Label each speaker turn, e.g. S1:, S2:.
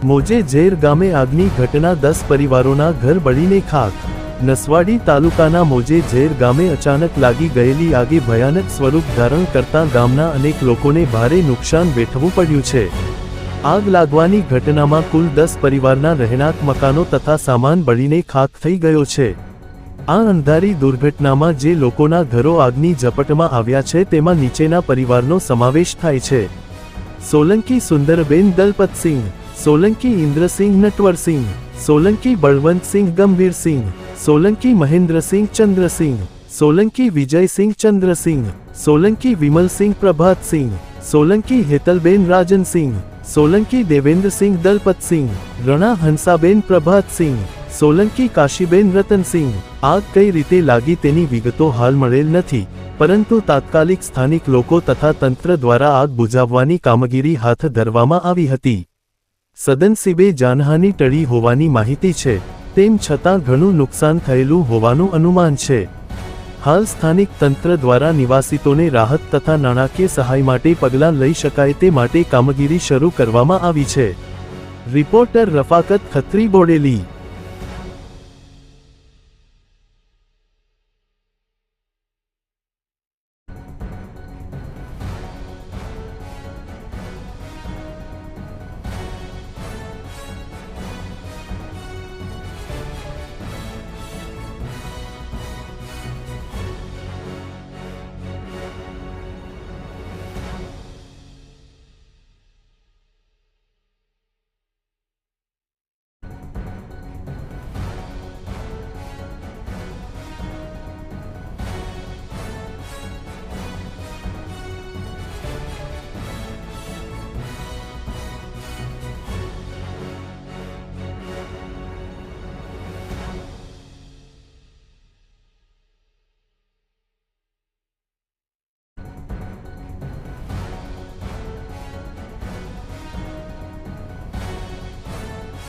S1: મોજે ઝેર ગામે આગની ઘટના, 10 પરિવારોના ઘર બળીને ખાખ। નસવાડી તાલુકાના મોજે ઝેર ગામે અચાનક લાગી ગયેલી આગે ભયાનક સ્વરૂપ ધારણ કરતા ગામના અનેક લોકોને ભારે નુકસાન વેઠવું પડ્યું છે। આગ લાગવાની ઘટનામાં કુલ 10 પરિવારના રહેણાંક મકાનો તથા સામાન બળીને ખાખ થઈ ગયો છે। આ અંધારી દુર્ઘટનામાં જે લોકોના ઘરો આગની ઝપટમાં આવ્યા છે તેમાં નીચેના પરિવારનો સમાવેશ થાય છે: સોલંકી સુંદરબેન દલપતસિંહ, સોલંકી ઇન્દ્રસિંહ નટવરસિંહ, સોલંકી બળવંતસિંહ ગંભીરસિંહ, સોલંકી મહેન્દ્રસિંહ ચંદ્રસિંહ, સોલંકી વિજયસિંહ ચંદ્રસિંહ, સોલંકી વિમલસિંહ પ્રભાતસિંહ, સોલંકી હેતલબેન રાજનસિંહ, સોલંકી દેવેન્દ્રસિંહ દલપતસિંહ, રણા હંસાબેન પ્રભાતસિંહ, સોલંકી કાશીબેન રતનસિંહ। આગ કઈ રીતે લાગી તેની વિગતો હાલ મળેલ નથી, પરંતુ તાત્કાલિક સ્થાનિક લોકો તથા તંત્ર દ્વારા આગ બુઝાવવાની કામગીરી હાથ ધરવામાં આવી હતી। સદનસીબે જાનહાનિ ટળી હોવાની માહિતી છે, તેમ છતાં ઘણું નુકસાન થયેલું હોવાનું અનુમાન છે। હાલ સ્થાનિક તંત્ર દ્વારા નિવાસિતોને રાહત તથા નાણાકીય સહાય માટે પગલાં લઈ શકાય તે માટે કામગીરી શરૂ કરવામાં આવી છે। રિપોર્ટર રફાકત ખત્રી, બોડેલી।